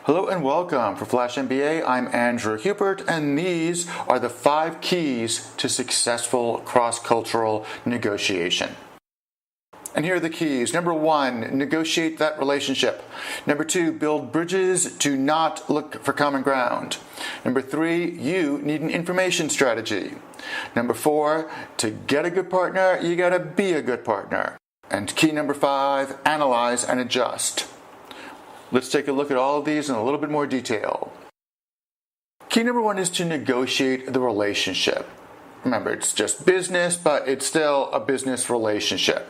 Hello and welcome. For Flash MBA, I'm Andrew Hubert, and these are the 5 keys to successful cross-cultural negotiation. And here are the keys. Number 1, negotiate that relationship. Number 2, build bridges. Do not look for common ground. Number 3, you need an information strategy. Number 4, to get a good partner, you gotta be a good partner. And key number 5, analyze and adjust. Let's take a look at all of these in a little bit more detail. Key number 1 is to negotiate the relationship. Remember, it's just business, but it's still a business relationship.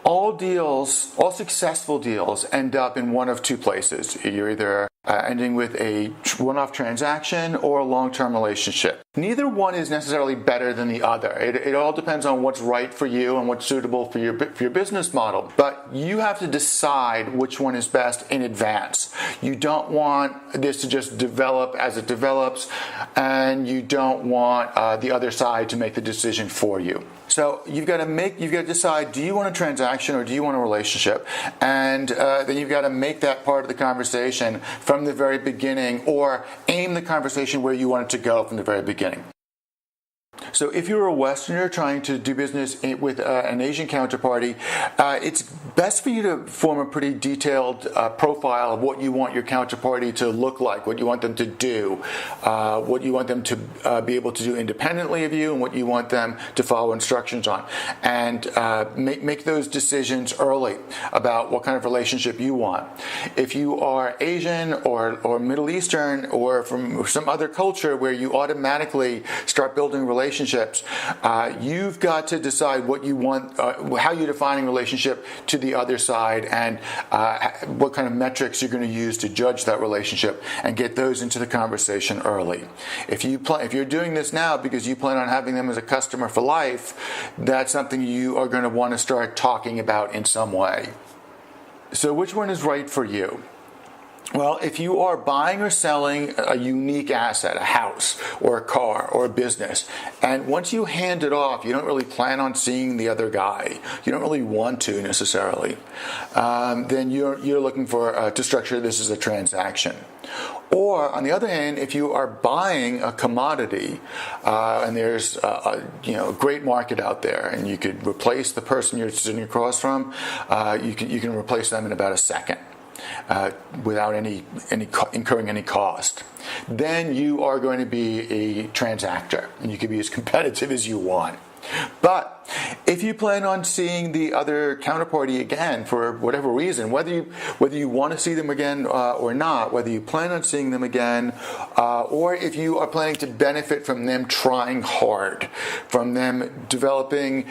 All successful deals end up in one of 2 places. You're either ending with a one-off transaction or a long-term relationship. Neither one is necessarily better than the other. It all depends on what's right for you and what's suitable for your business model. But you have to decide which one is best in advance. You don't want this to just develop as it develops, and you don't want the other side to make the decision for you. So you've got to decide, do you want a transaction or do you want a relationship? And then you've got to make that part of the conversation from the very beginning, or aim the conversation where you want it to go from the very beginning. So if you're a Westerner trying to do business with an Asian counterparty, it's best for you to form a pretty detailed profile of what you want your counterparty to look like, what you want them to do, what you want them to be able to do independently of you, and what you want them to follow instructions on. And make those decisions early about what kind of relationship you want. If you are Asian or Middle Eastern or from some other culture where you automatically start building relationships, you've got to decide what you want, how you're defining relationship to the other side, and what kind of metrics you're going to use to judge that relationship, and get those into the conversation early. If you're doing this now because you plan on having them as a customer for life, that's something you are going to want to start talking about in some way. So which one is right for you? Well, if you are buying or selling a unique asset, a house or a car or a business, and once you hand it off, you don't really plan on seeing the other guy, you don't really want to necessarily, then you're looking for to structure this as a transaction. Or, on the other hand, if you are buying a commodity, and there's a great market out there, and you could replace the person you're sitting across from, you can replace them in about a second. Without incurring any cost, then you are going to be a transactor, and you can be as competitive as you want. But if you plan on seeing the other counterparty again for whatever reason, whether you want to see them again or not, whether you plan on seeing them again, or if you are planning to benefit from them trying hard, from them developing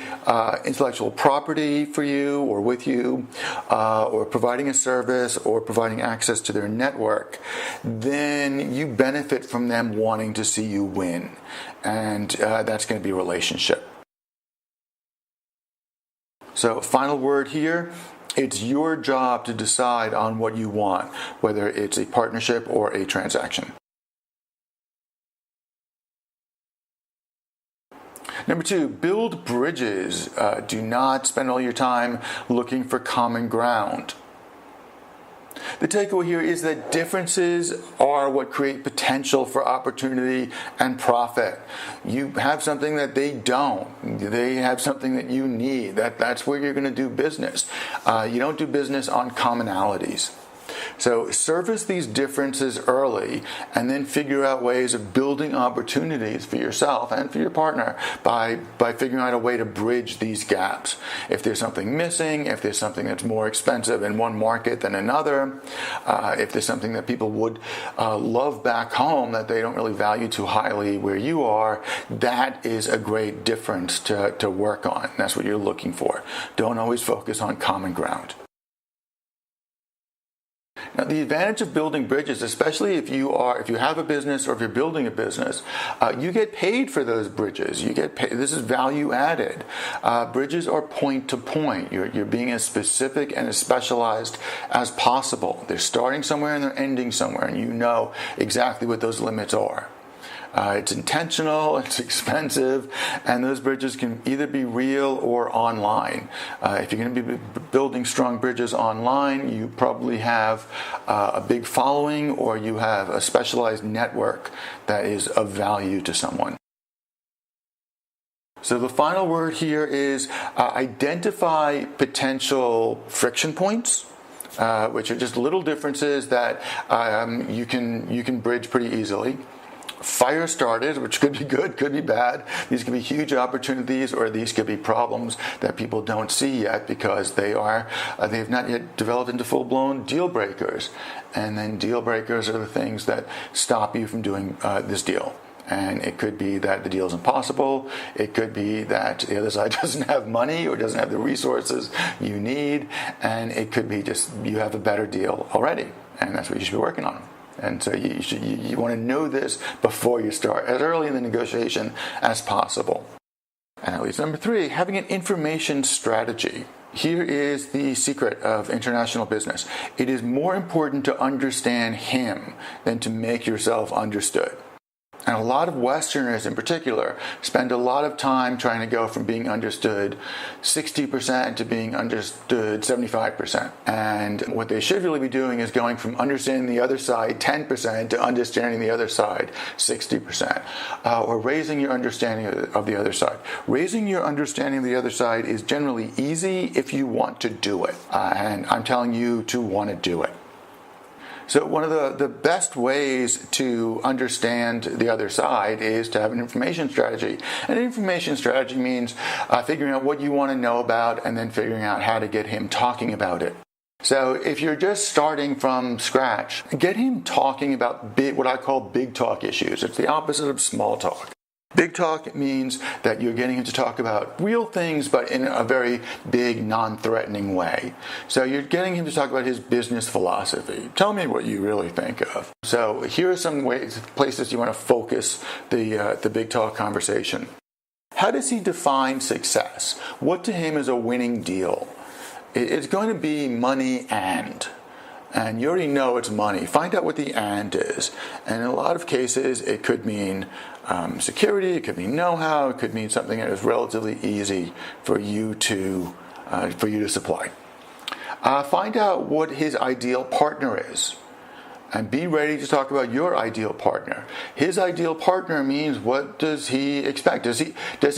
intellectual property for you or with you, or providing a service or providing access to their network, then you benefit from them wanting to see you win. And that's going to be a relationship. So, final word here, it's your job to decide on what you want, whether it's a partnership or a transaction. Number 2, build bridges. Do not spend all your time looking for common ground. The takeaway here is that differences are what create potential for opportunity and profit. You have something that they don't. They have something that you need. That's where you're going to do business. You don't do business on commonalities. So service these differences early, and then figure out ways of building opportunities for yourself and for your partner by figuring out a way to bridge these gaps. If there's something missing, if there's something that's more expensive in one market than another, if there's something that people would love back home that they don't really value too highly where you are, that is a great difference to work on. That's what you're looking for. Don't always focus on common ground. Now, the advantage of building bridges, especially if you have a business or if you're building a business, you get paid for those bridges. You get paid. This is value added. Bridges are point to point. You're being as specific and as specialized as possible. They're starting somewhere and they're ending somewhere, and you know exactly what those limits are. It's intentional, it's expensive, and those bridges can either be real or online. If you're going to be building strong bridges online, you probably have a big following, or you have a specialized network that is of value to someone. So the final word here is identify potential friction points, which are just little differences that you can bridge pretty easily. Fire started, which could be good, could be bad. These could be huge opportunities, or these could be problems that people don't see yet because they've not yet developed into full-blown deal breakers. And then deal breakers are the things that stop you from doing this deal. And it could be that the deal is impossible. It could be that the other side doesn't have money or doesn't have the resources you need. And it could be just you have a better deal already. And that's what you should be working on. And so you want to know this before you start, as early in the negotiation as possible. And that leads to number 3, having an information strategy. Here is the secret of international business. It is more important to understand him than to make yourself understood. And a lot of Westerners in particular spend a lot of time trying to go from being understood 60% to being understood 75%. And what they should really be doing is going from understanding the other side 10% to understanding the other side 60%. Or raising your understanding of the other side. Raising your understanding of the other side is generally easy if you want to do it. And I'm telling you to want to do it. So one of the best ways to understand the other side is to have an information strategy. And an information strategy means figuring out what you want to know about and then figuring out how to get him talking about it. So if you're just starting from scratch, get him talking about what I call big talk issues. It's the opposite of small talk. Big talk means that you're getting him to talk about real things, but in a very big, non-threatening way. So you're getting him to talk about his business philosophy. Tell me what you really think of. So here are some places you want to focus the big talk conversation. How does he define success? What to him is a winning deal? It's going to be money and you already know it's money. Find out what the and is. And in a lot of cases, it could mean security, it could mean know-how, it could mean something that is relatively easy for you to supply. Find out what his ideal partner is. And be ready to talk about your ideal partner. His ideal partner means, what does he expect? Does he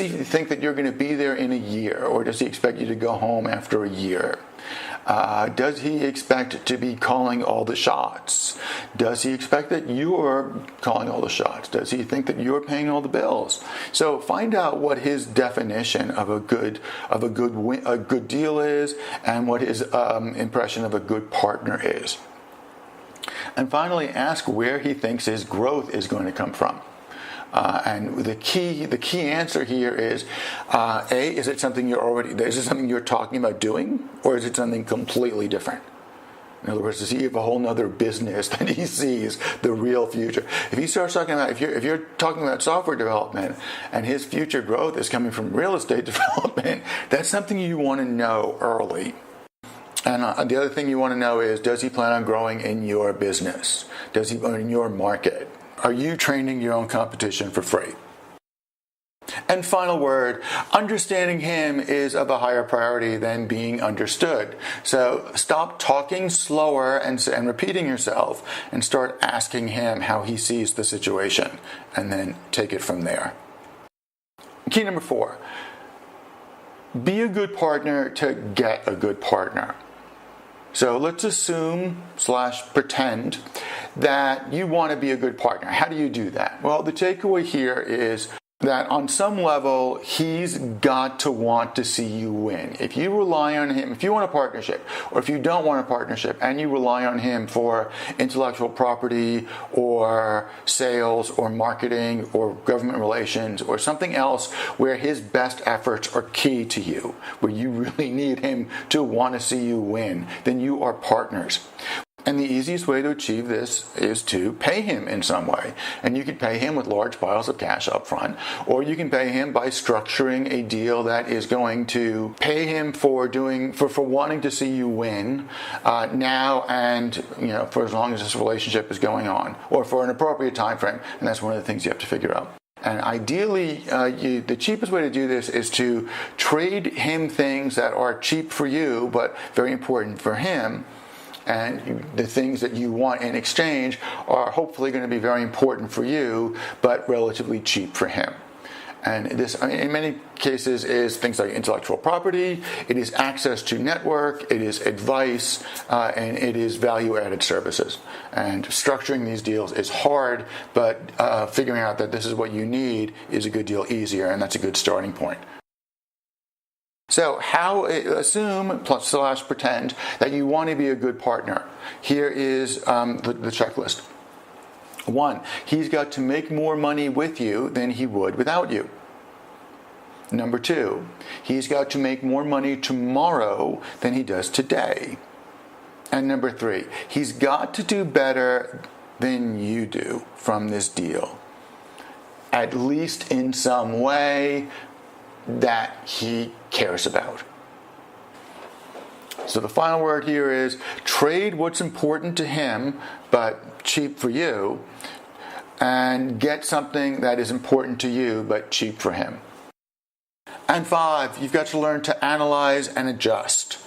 think that you're going to be there in a year, or does he expect you to go home after a year? Does he expect to be calling all the shots? Does he expect that you're calling all the shots? Does he think that you're paying all the bills? So find out what his definition of a good deal is, and what his impression of a good partner is. And finally, ask where he thinks his growth is going to come from. And the key answer here is, is it something you're talking about doing, or is it something completely different? In other words, does he have a whole other business that he sees the real future? If he starts talking about, if you're talking about software development and his future growth is coming from real estate development, that's something you want to know early. And the other thing you want to know is, does he plan on growing in your business? Does he in your market? Are you training your own competition for free? And final word, understanding him is of a higher priority than being understood. So stop talking slower and repeating yourself, and start asking him how he sees the situation, and then take it from there. Key number 4, be a good partner to get a good partner. So let's assume / pretend that you want to be a good partner. How do you do that? Well, the takeaway here is that on some level, he's got to want to see you win. If you rely on him, if you want a partnership, or if you don't want a partnership, and you rely on him for intellectual property, or sales, or marketing, or government relations, or something else where his best efforts are key to you, where you really need him to want to see you win, then you are partners. And the easiest way to achieve this is to pay him in some way. And you could pay him with large piles of cash up front, or you can pay him by structuring a deal that is going to pay him for wanting to see you win now and for as long as this relationship is going on, or for an appropriate time frame. And that's one of the things you have to figure out. And ideally, the cheapest way to do this is to trade him things that are cheap for you but very important for him. And the things that you want in exchange are hopefully going to be very important for you, but relatively cheap for him. And this, in many cases, is things like intellectual property, it is access to network, it is advice, and it is value-added services. And structuring these deals is hard, but figuring out that this is what you need is a good deal easier, and that's a good starting point. So assume / pretend that you want to be a good partner. Here is the checklist. 1, he's got to make more money with you than he would without you. Number 2, he's got to make more money tomorrow than he does today. And number 3, he's got to do better than you do from this deal, at least in some way that he cares about. So the final word here is trade what's important to him but cheap for you, and get something that is important to you but cheap for him. And 5, you've got to learn to analyze and adjust.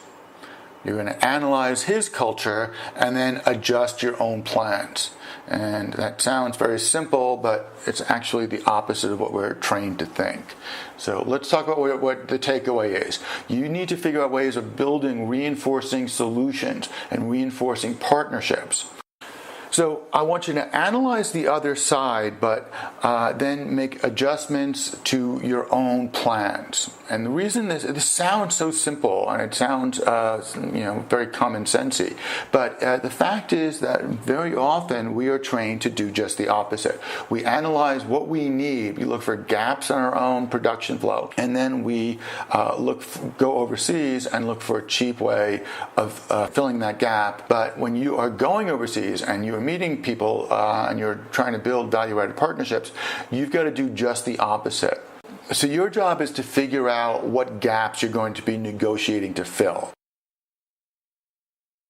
You're going to analyze his culture and then adjust your own plans. And that sounds very simple, but it's actually the opposite of what we're trained to think. So let's talk about what the takeaway is. You need to figure out ways of building reinforcing solutions and reinforcing partnerships. So I want you to analyze the other side, but then make adjustments to your own plans. And the reason this sounds so simple, and it sounds very common sensey, but the fact is that very often we are trained to do just the opposite. We analyze what we need. We look for gaps in our own production flow, and then we go overseas and look for a cheap way of filling that gap. But when you are going overseas and you are meeting people and you're trying to build value-added partnerships, you've got to do just the opposite. So your job is to figure out what gaps you're going to be negotiating to fill.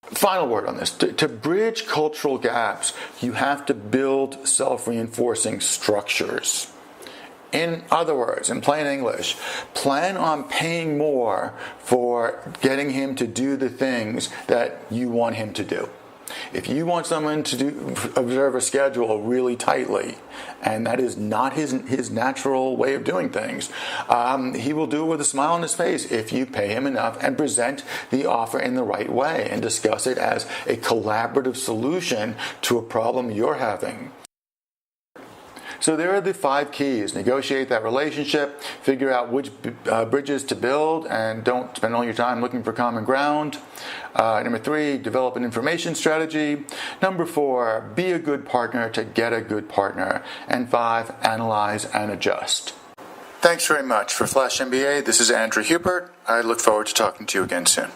Final word on this. To bridge cultural gaps, you have to build self-reinforcing structures. In other words, in plain English, plan on paying more for getting him to do the things that you want him to do. If you want someone to observe a schedule really tightly, and that is not his natural way of doing things, he will do it with a smile on his face if you pay him enough and present the offer in the right way and discuss it as a collaborative solution to a problem you're having. So there are the 5 keys. Negotiate that relationship, figure out which bridges to build, and don't spend all your time looking for common ground. Number 3, develop an information strategy. Number 4, be a good partner to get a good partner. And 5, analyze and adjust. Thanks very much. For Flash MBA, this is Andrew Hubert. I look forward to talking to you again soon.